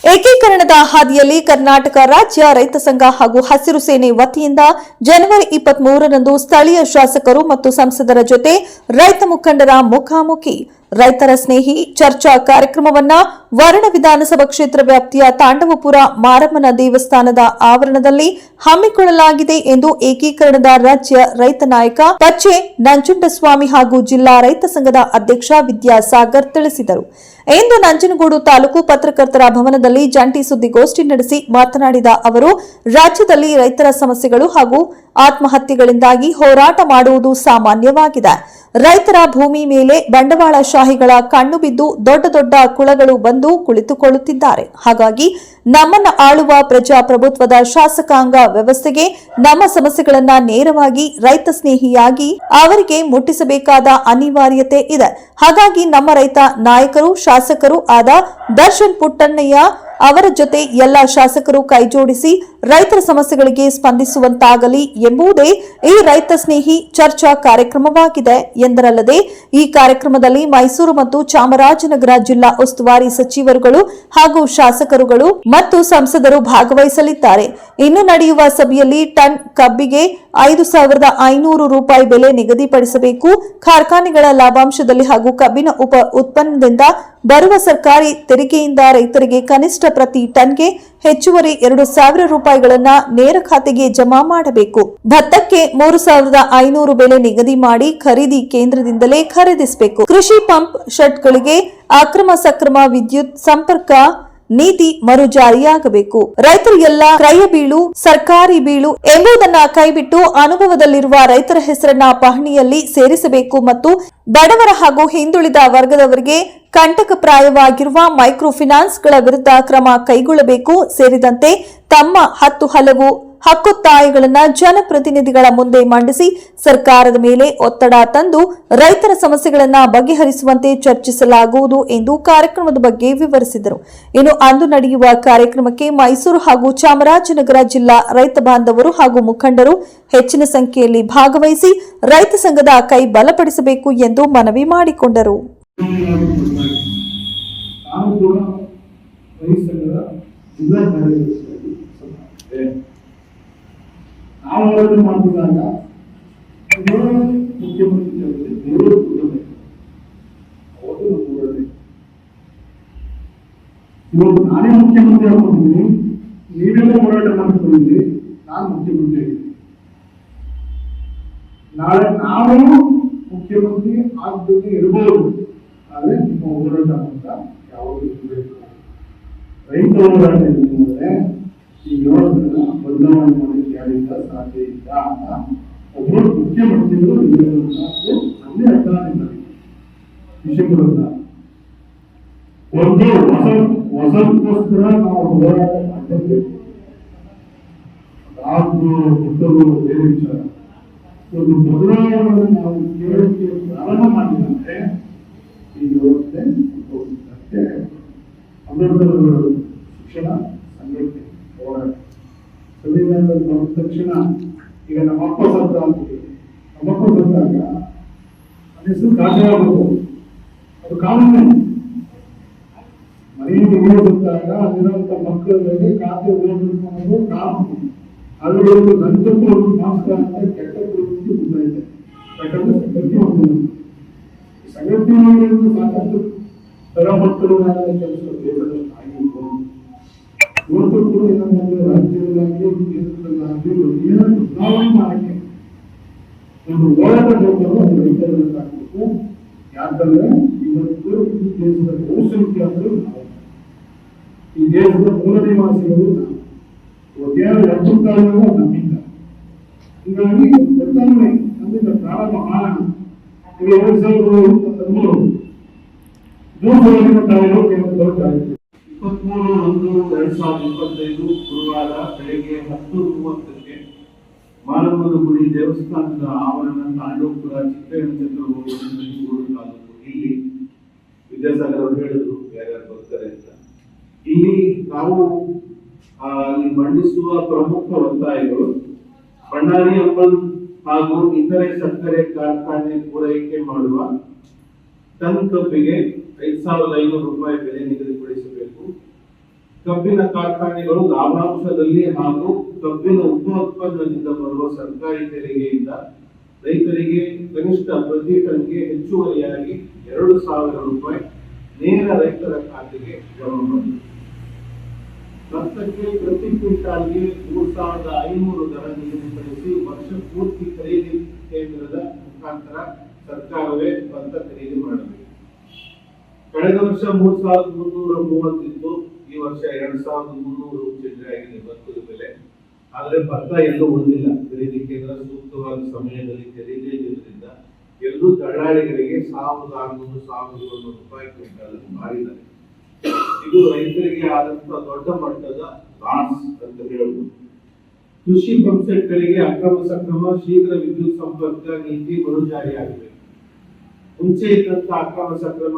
ಏಕೀಕರಣದ ಹಾದಿಯಲ್ಲಿ ಕರ್ನಾಟಕ ರಾಜ್ಯ ರೈತ ಸಂಘ ಹಾಗೂ ಹಸಿರು ಸೇನೆ ವತಿಯಿಂದ ಜನವರಿ 23ರಂದು ಸ್ಥಳೀಯ ಶಾಸಕರು ಮತ್ತು ಸಂಸದರ ಜೊತೆ ರೈತ ಮುಖಂಡರ ಮುಖಾಮುಖಿ ರೈತರ ಸ್ನೇಹಿ ಚರ್ಚಾ ಕಾರ್ಯಕ್ರಮವನ್ನು ವರುಣ ವಿಧಾನಸಭಾ ಕ್ಷೇತ್ರ ವ್ಯಾಪ್ತಿಯ ತಾಂಡವಪುರ ಮಾರಮ್ಮನ ದೇವಸ್ಥಾನದ ಆವರಣದಲ್ಲಿ ಹಮ್ಮಿಕೊಳ್ಳಲಾಗಿದೆ ಎಂದು ಏಕೀಕರಣದ ರಾಜ್ಯ ರೈತ ನಾಯಕ ಪಚ್ಚೆ ನಂಜುಂಡಸ್ವಾಮಿ ಹಾಗೂ ಜಿಲ್ಲಾ ರೈತ ಸಂಘದ ಅಧ್ಯಕ್ಷ ವಿದ್ಯಾಸಾಗರ್ ತಿಳಿಸಿದರು. ಇಂದು ನಂಜನಗೂಡು ತಾಲೂಕು ಪತ್ರಕರ್ತರ ಭವನದಲ್ಲಿ ಜಂಟಿ ಸುದ್ದಿಗೋಷ್ಠಿ ನಡೆಸಿ ಮಾತನಾಡಿದ ಅವರು, ರಾಜ್ಯದಲ್ಲಿ ರೈತರ ಸಮಸ್ಯೆಗಳು ಹಾಗೂ ಆತ್ಮಹತ್ಯೆಗಳಿಂದಾಗಿ ಹೋರಾಟ ಮಾಡುವುದು ಸಾಮಾನ್ಯವಾಗಿದೆ. ರೈತರ ಭೂಮಿ ಮೇಲೆ ಬಂಡವಾಳಶಾಹಿಗಳ ಕಣ್ಣು ಬಿದ್ದು ದೊಡ್ಡ ದೊಡ್ಡ ಕುಳಗಳು ಬಂದು ಕುಳಿತುಕೊಳ್ಳುತ್ತಿದ್ದಾರೆ. ಹಾಗಾಗಿ ನಮ್ಮನ್ನ ಆಳುವ ಪ್ರಜಾಪ್ರಭುತ್ವದ ಶಾಸಕಾಂಗ ವ್ಯವಸ್ಥೆಗೆ ನಮ್ಮ ಸಮಸ್ಯೆಗಳನ್ನ ನೇರವಾಗಿ ರೈತ ಸ್ನೇಹಿಯಾಗಿ ಅವರಿಗೆ ಮುಟ್ಟಿಸಬೇಕಾದ ಅನಿವಾರ್ಯತೆ ಇದೆ. ಹಾಗಾಗಿ ನಮ್ಮ ರೈತ ನಾಯಕರು ಶಾಸಕರು ಆದ ದರ್ಶನ್ ಪುಟ್ಟಣ್ಣಯ್ಯ ಅವರ ಜೊತೆ ಎಲ್ಲ ಶಾಸಕರು ಕೈಜೋಡಿಸಿ ರೈತರ ಸಮಸ್ಯೆಗಳಿಗೆ ಸ್ಪಂದಿಸುವಂತಾಗಲಿ ಎಂಬುದೇ ಈ ರೈತ ಸ್ನೇಹಿ ಚರ್ಚಾ ಕಾರ್ಯಕ್ರಮವಾಗಿದೆ ಎಂದರಲ್ಲದೆ ಈ ಕಾರ್ಯಕ್ರಮದಲ್ಲಿ ಮೈಸೂರು ಮತ್ತು ಚಾಮರಾಜನಗರ ಜಿಲ್ಲಾ ಉಸ್ತುವಾರಿ ಸಚಿವರುಗಳು ಹಾಗೂ ಶಾಸಕರುಗಳು ಮತ್ತು ಸಂಸದರು ಭಾಗವಹಿಸಲಿದ್ದಾರೆ. ಇನ್ನು ನಡೆಯುವ ಸಭೆಯಲ್ಲಿ ಟನ್ ಕಬ್ಬಿಗೆ 5,500 ರೂಪಾಯಿ ಬೆಲೆ ನಿಗದಿಪಡಿಸಬೇಕು. ಕಾರ್ಖಾನೆಗಳ ಲಾಭಾಂಶದಲ್ಲಿ ಹಾಗೂ ಕಬ್ಬಿನ ಉಪ ಉತ್ಪನ್ನದಿಂದ ಬರುವ ಸರ್ಕಾರಿ ತೆರಿಗೆಯಿಂದ ರೈತರಿಗೆ ಕನಿಷ್ಠ ಪ್ರತಿ ಟನ್ಗೆ ಹೆಚ್ಚುವರಿ 2,000 ರೂಪಾಯಿಗಳನ್ನ ನೇರ ಖಾತೆಗೆ ಜಮಾ ಮಾಡಬೇಕು. ಭತ್ತಕ್ಕೆ 3,500 ಬೆಲೆ ನಿಗದಿ ಮಾಡಿ ಖರೀದಿ ಕೇಂದ್ರದಿಂದಲೇ ಖರೀದಿಸಬೇಕು. ಕೃಷಿ ಪಂಪ್ ಶೆಡ್ಗಳಿಗೆ ಅಕ್ರಮ ಸಕ್ರಮ ವಿದ್ಯುತ್ ಸಂಪರ್ಕ ನೀತಿ ಮರುಜಾರಿಯಾಗಬೇಕು. ರೈತರು ಎಲ್ಲ ಕ್ರಯ ಬೀಳು ಸರ್ಕಾರಿ ಬೀಳು ಎಂಬುದನ್ನ ಕೈಬಿಟ್ಟು ಅನುಭವದಲ್ಲಿರುವ ರೈತರ ಹೆಸರನ್ನ ಪಹಣಿಯಲ್ಲಿ ಸೇರಿಸಬೇಕು ಮತ್ತು ಬಡವರ ಹಾಗೂ ಹಿಂದುಳಿದ ವರ್ಗದವರಿಗೆ ಕಂಟಕಪ್ರಾಯವಾಗಿರುವ ಮೈಕ್ರೋ ಫಿನಾನ್ಸ್ಗಳ ವಿರುದ್ಧ ಕ್ರಮ ಕೈಗೊಳ್ಳಬೇಕು ಸೇರಿದಂತೆ ತಮ್ಮ 10 ಹಲವು ಹಕ್ಕೊತ್ತಾಯಗಳನ್ನು ಜನಪ್ರತಿನಿಧಿಗಳ ಮುಂದೆ ಮಂಡಿಸಿ ಸರ್ಕಾರದ ಮೇಲೆ ಒತ್ತಡ ತಂದು ರೈತರ ಸಮಸ್ಯೆಗಳನ್ನು ಬಗೆಹರಿಸುವಂತೆ ಚರ್ಚಿಸಲಾಗುವುದು ಎಂದು ಕಾರ್ಯಕ್ರಮದ ಬಗ್ಗೆ ವಿವರಿಸಿದರು. ಇನ್ನು ಅಂದು ನಡೆಯುವ ಕಾರ್ಯಕ್ರಮಕ್ಕೆ ಮೈಸೂರು ಹಾಗೂ ಚಾಮರಾಜನಗರ ಜಿಲ್ಲಾ ರೈತ ಬಾಂಧವರು ಹಾಗೂ ಮುಖಂಡರು ಹೆಚ್ಚಿನ ಸಂಖ್ಯೆಯಲ್ಲಿ ಭಾಗವಹಿಸಿ ರೈತ ಸಂಘದ ಕೈ ಬಲಪಡಿಸಬೇಕು ಎಂದು ಮನವಿ ಮಾಡಿಕೊಂಡರು. ನಾವು ಹೋರಾಟ ಮಾಡಿದಾಗ ಮುಖ್ಯಮಂತ್ರಿ ಇವತ್ತು ನಾನೇ ಮುಖ್ಯಮಂತ್ರಿ ಆಗ್ಕೊಂಡಿದ್ದೀನಿ, ನೀವೆಲ್ಲ ಹೋರಾಟ ಮಾಡ್ಕೊಂಡಿದ್ದೀರಿ, ನಾನು ಮುಖ್ಯಮಂತ್ರಿ ಆಗಿದ್ದೀನಿ. ನಾಳೆ ನಾವು ಮುಖ್ಯಮಂತ್ರಿ ಆಗದೇ ಇರಬಹುದು, ಆದರೆ ನಿಮ್ಮ ಹೋರಾಟ ಅಂತ ಯಾವುದು ಇರಬೇಕು. ರೈತ ಹೋರಾಟ ಇದ್ರೆ ಈ ವ್ಯವಸ್ಥೆನ ಬದಲಾವಣೆ ಮಾಡಲಿಕ್ಕೆ ಯಾರಿಂದ ಸಾಧ್ಯ ಇಲ್ಲ ಅಂತ ಒಬ್ಬರು ಮುಖ್ಯಮಂತ್ರಿಗಳು ನಮ್ಮದೇ ಅರ್ಥಾನಿಲ್ಲ ವಿಷಯಗಳನ್ನ ಒಂದು ಹೊಸದಕ್ಕೋಸ್ಕರ ನಾವು ಹೋರಾಟ ಮಾಡಬೇಕು. ಹುಟ್ಟಲು ಬೇರೆ ವಿಚಾರ. ಒಂದು ಬದಲಾವಣೆಯನ್ನು ನಾವು ಕೇಳಕ್ಕೆ ಪ್ರಾರಂಭ ಮಾಡಿದಂತೆ ಈ ವ್ಯವಸ್ಥೆ ಹೋಗುತ್ತೆ. ಅಂಬೇಡ್ಕರ್ ಶಿಕ್ಷಣ ಸಂಘಟನೆ ಹೋರಾಟ ಸಂವಿಧಾನದಲ್ಲಿ ಬಂದ ತಕ್ಷಣ ಈಗ ನಮ್ಮಪ್ಪ ಸತ್ತ ಅಂತಿದೆ. ನಮ್ಮಪ್ಪ ಸತ್ತಾಗ ಅದ ಹೆಸರು ಖಾತೆ ಆಗಬೇಕು, ಅದು ಕಾನೂನು. ಮನೆಯಿಂದ ಓದಿದ್ದಾಗ ಅಲ್ಲಿರುವಂತ ಮಕ್ಕಳಿಗೆ ಖಾತೆ ಓದಬೇಕು ಅನ್ನೋದು ಕಾನೂನು. ಅದರೊಳಗೆ ನಂತಕ್ಕೂ ಒಂದು ಮಾಸ್ಕ ಅಂತ ಕೆಟ್ಟ ಪ್ರವೃತ್ತಿ ಮುಂದಾಯಿದೆ. ಯಾಕಂದ್ರೆ ಸಂಘಟನೆ ಒಂದು ಸಂಘಟನೆಗಳಿಂದ ಸಾಕಷ್ಟು ತರಮಟ್ಟಲು ಕೆಲಸ ಆಗಿರ್ಬೋದು. ಇವತ್ತು ಕೂಡ ಏನಂದ್ರೆ ರಾಜ್ಯದಲ್ಲಾಗಲಿ ಕೇಂದ್ರದಲ್ಲಾಗಲಿ ಏನು ಬದಲಾವಣೆ ಮಾಡಕ್ಕೆ ಒಂದು ಹೋರಾಟ ಬೇಕಾದ್ರೂ ಅದು ರೈತರನ್ನಾಗಬೇಕು. ಯಾಕಂದ್ರೆ ಇವತ್ತು ಈ ದೇಶದ ಬಹುಸಂಖ್ಯಾತರು ನಾವು, ಈ ದೇಶದ ಮೂಲ ನಿವಾಸಿಗಳು ನಾವು. ಇವತ್ತೇನು ಎಚ್ಚರಿಕೆಗಳು ನಮ್ಮಿಂದ. ಹೀಗಾಗಿ ಬದಲಾವಣೆ ನಮ್ಮಿಂದ ಪ್ರಾರಂಭ ಮಾಡೋಣ. ಈಗ 2013 ಜೂನ್ 23/1/2025 ಗುರುವಾರ ಬೆಳಗ್ಗೆ 10:30ಕ್ಕೆ ಮಾರಮ್ಮನ ಗುಡಿ ದೇವಸ್ಥಾನದ ಆವರಣ ತಾಂಡವಪುರ ಚಿಕ್ಕನಗೂಡು ತಾಲೂಕು. ಇಲ್ಲಿ ವಿದ್ಯಾಸಾಗರ್ ಅವರು ಹೇಳಿದ್ರು ಯಾರ್ಯಾರು ಬರ್ತಾರೆ ಅಂತ. ಇಲ್ಲಿ ನಾವು ಅಲ್ಲಿ ಮಂಡಿಸುವ ಪ್ರಮುಖ ಒತ್ತಾಯಗಳು ಬಳ್ಳಾರಿ ಅಂಬಲ್ ಹಾಗೂ ಇತರೆ ಸಕ್ಕರೆ ಕಾರ್ಖಾನೆ ಪೂರೈಕೆ ಮಾಡುವ ಟನ್ ಕಬ್ಬಿಗೆ 5,500 ರೂಪಾಯಿ ಬೆಲೆ ನಿಗದಿಪಡಿಸಬೇಕು. ಕಬ್ಬಿನ ಕಾರ್ಖಾನೆಗಳು ಲಾಭಾಂಶದಲ್ಲಿ ಹಾಗೂ ಕಬ್ಬಿನ ಉಪೋತ್ಪನ್ನದಿಂದ ಬರುವ ಸರ್ಕಾರಿ ತೆರಿಗೆಯಿಂದ ರೈತರಿಗೆ ಕನಿಷ್ಠ ಪ್ರತಿ ಟನ್ಗೆ ಹೆಚ್ಚುವರಿಯಾಗಿ 2,000 ರೂಪಾಯಿ ನೇರ ರೈತರ ಖಾತೆಗೆ ಜಮಾ ಮಾಡಿದೆ. ಭತ್ತಕ್ಕೆ ಪ್ರತಿ ಕ್ವಿಂಟಾಲ್ಗೆ 3,500 ದರ ನಿಗದಿಪಡಿಸಿ ವರ್ಷ ಪೂರ್ತಿ ಖರೀದಿ ಕೇಂದ್ರದ ಮುಖಾಂತರ ಸರ್ಕಾರವೇ ಭತ್ತ ಖರೀದಿ ಮಾಡಬೇಕು. ಕಳೆದ ವರ್ಷ 3,330 ಇತ್ತು, ಈ ವರ್ಷ 2,300 ಚಿಲ್ಲರೆ ಆಗಿದೆ ಭತ್ತದ ಬೆಲೆ. ಆದ್ರೆ ಭತ್ತ ಎಲ್ಲೂ ಉಳಿದಿಲ್ಲ. ಖರೀದಿ ಕೇಂದ್ರ ಸೂಕ್ತವಾದ ಸಮಯದಲ್ಲಿ ಖರೀದಿಯಿಂದ ಎಲ್ಲೂ ದಳ್ಳಾಳಿಗಳಿಗೆ 1,600-1,700 ರೂಪಾಯಿ ಕ್ವಿಂಟಾಲ್ ಮಾರಿದ್ದಾರೆ. ಇದು ರೈತರಿಗೆ ಆದಂತಹ ದೊಡ್ಡ ಮಟ್ಟದ ಲಾಸ್ ಅಂತ ಹೇಳಬಹುದು. ಕೃಷಿ ಪಂಪ್ಸೆಟ್ಗಳಿಗೆ ಅಕ್ರಮ ಸಕ್ರಮ ಶೀಘ್ರ ವಿದ್ಯುತ್ ಸಂಪರ್ಕ ನೀತಿ ಮರುಜಾರಿಯಾಗಬೇಕು. ಮುಂಚೆ ಇದ್ದಂತ ಅಕ್ರಮ ಸಕ್ರಮ